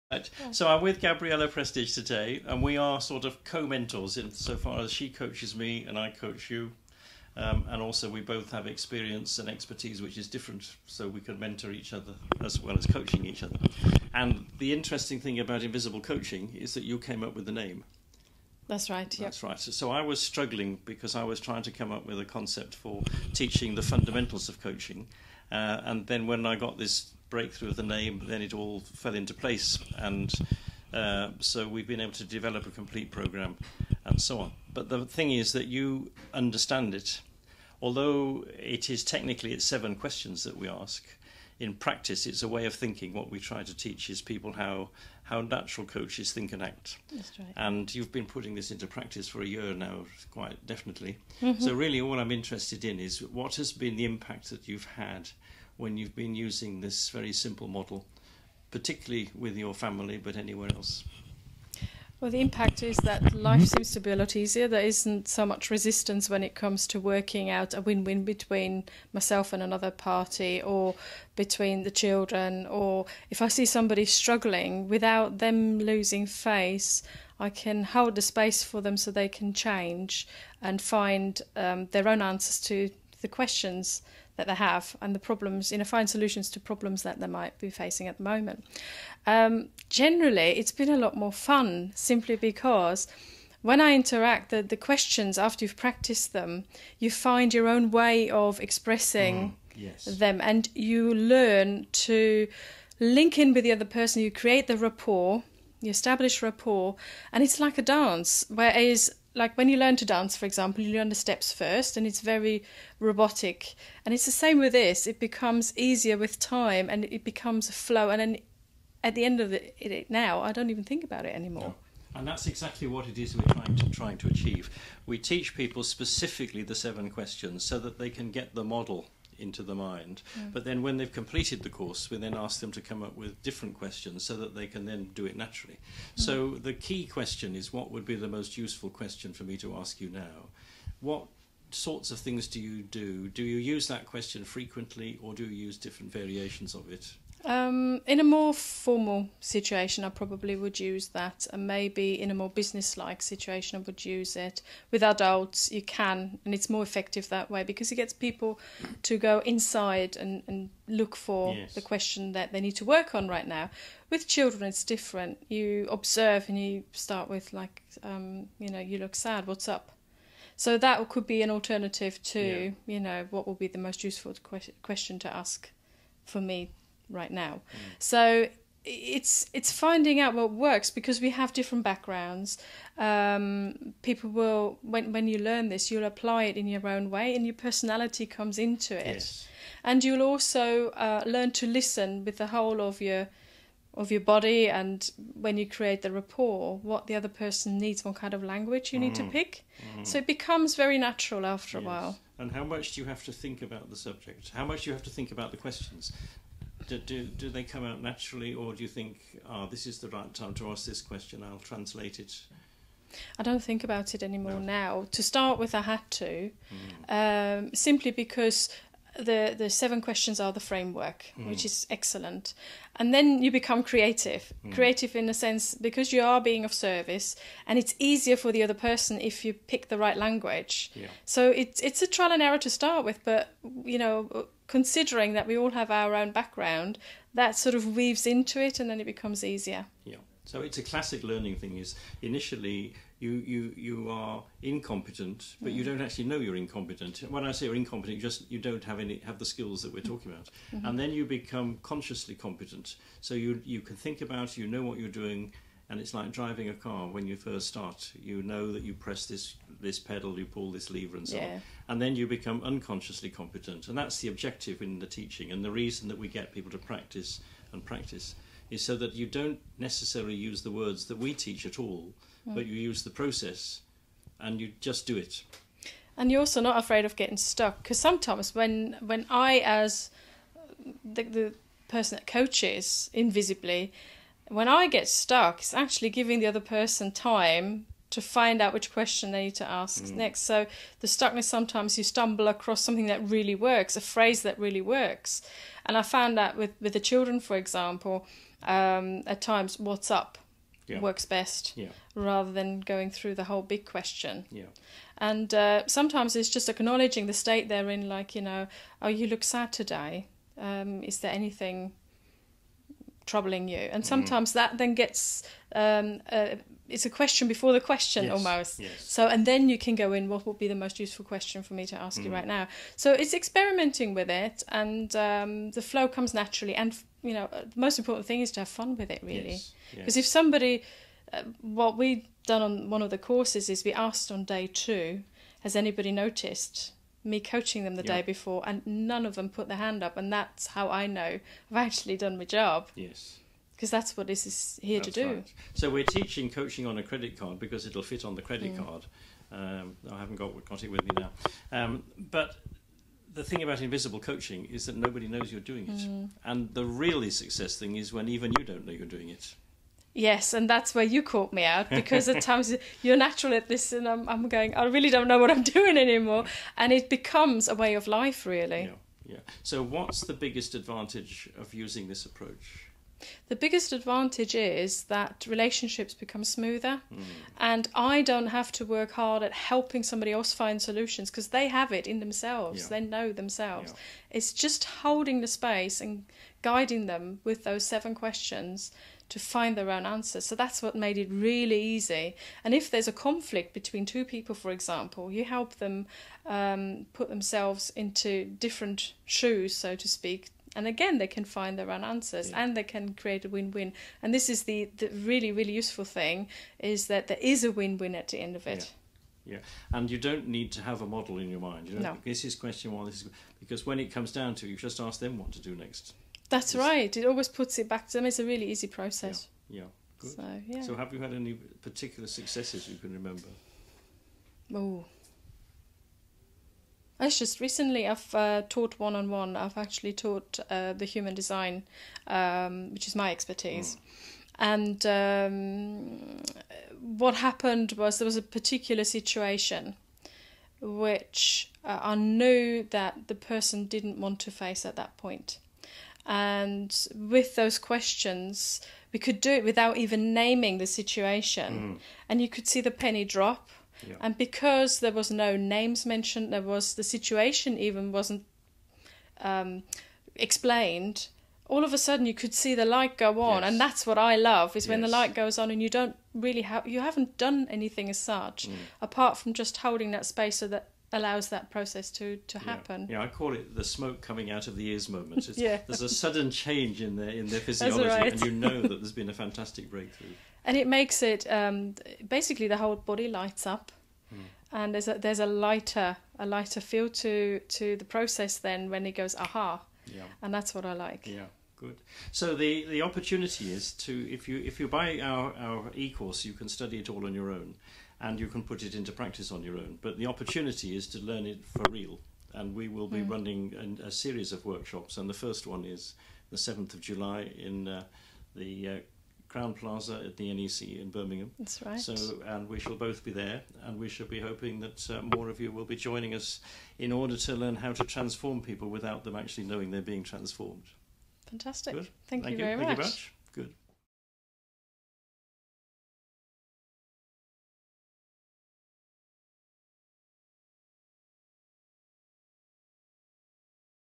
Right. So I'm with Gabriele Prestige today, and we are sort of co-mentors insofar as she coaches me and I coach you. And also we both have experience and expertise which is different, so we can mentor each other as well as coaching each other. And the interesting thing about invisible coaching is that you came up with the name. That's right, yep. That's right. So I was struggling because I was trying to come up with a concept for teaching the fundamentals of coaching. And then when I got this breakthrough of the name, then it all fell into place. And so we've been able to develop a complete program and so on. But the thing is that you understand it. Although it is technically it's 7 questions that we ask, in practice it's a way of thinking. What we try to teach is people how natural coaches think and act. That's right. And you've been putting this into practice for a year now, quite definitely. Mm-hmm. So really all I'm interested in is what has been the impact that you've had when you've been using this very simple model, particularly with your family, but anywhere else. Well, the impact is that life seems to be a lot easier. There isn't so much resistance when it comes to working out a win-win between myself and another party, or between the children, or if I see somebody struggling, without them losing face, I can hold the space for them so they can change and find their own answers to the questions that they have and the problems, find solutions to problems that they might be facing at the moment. Generally, it's been a lot more fun simply because when I interact, the questions, after you've practiced them, you find your own way of expressing them, and you learn to link in with the other person. You create the rapport, you establish rapport, and it's like a dance, whereas like when you learn to dance, for example, you learn the steps first and it's very robotic. And it's the same with this. It becomes easier with time and it becomes a flow. And then at the end of it now, I don't even think about it anymore. No. And that's exactly what it is we're trying to achieve. We teach people specifically the 7 questions so that they can get the model into the mind. But then when they've completed the course, we then ask them to come up with different questions so that they can then do it naturally. So the key question is, what would be the most useful question for me to ask you now? What sorts of things do you do? Do you use that question frequently, or do you use different variations of it? In a more formal situation, I probably would use that, and maybe in a more business-like situation, I would use it. With adults, you can, and it's more effective that way because it gets people to go inside and look for the question that they need to work on right now. With children, it's different. You observe and you start with like, you look sad, what's up? So that could be an alternative to, what will be the most useful question to ask for me right now. So it's finding out what works, because we have different backgrounds. People will, when you learn this, you'll apply it in your own way and your personality comes into it. And you'll also learn to listen with the whole of your body, and when you create the rapport, what the other person needs, what kind of language you need to pick. So it becomes very natural after a while. And how much do you have to think about the subject? How much do you have to think about the questions? Do they come out naturally, or do you think, this is the right time to ask this question, I'll translate it? I don't think about it anymore now. To start with, I had to, simply because the 7 questions are the framework, which is excellent. And then you become creative in the sense, because you are being of service, and it's easier for the other person if you pick the right language. So it's a trial and error to start with, but considering that we all have our own background, that sort of weaves into it, and then it becomes easier. So it's a classic learning thing. Is initially you are incompetent, but you don't actually know you're incompetent. When I say you're incompetent, you don't have the skills that we're talking about. And then you become consciously competent. So you can think about, you know what you're doing, and it's like driving a car. When you first start, you know that you press this pedal, you pull this lever, and so on. And then you become unconsciously competent. And that's the objective in the teaching. And the reason that we get people to practice is so that you don't necessarily use the words that we teach at all, but you use the process and you just do it. And you're also not afraid of getting stuck, because sometimes when I, as the person that coaches invisibly, when I get stuck, it's actually giving the other person time to find out which question they need to ask next. So the stuckness, sometimes you stumble across something that really works, a phrase that really works. And I found that with the children, for example, at times, what's up works best rather than going through the whole big question. Yeah. And sometimes it's just acknowledging the state they're in, like, you know, oh, you look sad today. Is there anything troubling you? And sometimes that then gets... it's a question before the question, almost. Yes. So, and then you can go in, what would be the most useful question for me to ask you right now? So it's experimenting with it, and the flow comes naturally. And, you know, the most important thing is to have fun with it, really. Because if somebody, what we've done on one of the courses is we asked on day 2, has anybody noticed me coaching them the day before? And none of them put their hand up. And that's how I know I've actually done my job. Yes. Because that's what this is here to do. Right. So we're teaching coaching on a credit card because it'll fit on the credit card. I haven't got it with me now. But the thing about invisible coaching is that nobody knows you're doing it. And the really success thing is when even you don't know you're doing it. Yes, and that's where you caught me out, because at times you're natural at this and I'm going, I really don't know what I'm doing anymore. And it becomes a way of life, really. Yeah. So what's the biggest advantage of using this approach? The biggest advantage is that relationships become smoother, and I don't have to work hard at helping somebody else find solutions because they have it in themselves. They know themselves. It's just holding the space and guiding them with those 7 questions to find their own answers. So that's what made it really easy. And if there's a conflict between 2 people, for example, you help them put themselves into different shoes, so to speak. And again, they can find their own answers and they can create a win-win. And this is the really, really useful thing, is that there is a win-win at the end of it. Yeah, and you don't need to have a model in your mind. You know, this is question 1, this is... Because when it comes down to it, you just ask them what to do next. That's right. It always puts it back to them. It's a really easy process. Yeah, good. So have you had any particular successes you can remember? Oh. It's just recently I've taught one-on-one. I've actually taught the human design, which is my expertise. And what happened was there was a particular situation which I knew that the person didn't want to face at that point. And with those questions, we could do it without even naming the situation. And you could see the penny drop. And because there was no names mentioned, the situation even wasn't explained, all of a sudden you could see the light go on. And that's what I love, is when the light goes on and you don't really you haven't done anything as such, apart from just holding that space so that allows that process to happen. I call it the smoke coming out of the ears moment. There's a sudden change in their physiology, and you know that there's been a fantastic breakthrough. And it makes it basically the whole body lights up, and there's a lighter feel to the process then when it goes aha. And that's what I like. Good. So the opportunity is to, if you buy our e-course, you can study it all on your own, and you can put it into practice on your own. But the opportunity is to learn it for real, and we will be running a series of workshops, and the first one is the 7th of July in the Crown Plaza at the NEC in Birmingham. That's right. So, and we shall both be there, and we shall be hoping that more of you will be joining us in order to learn how to transform people without them actually knowing they're being transformed. Fantastic. Good. Thank you very much. Good.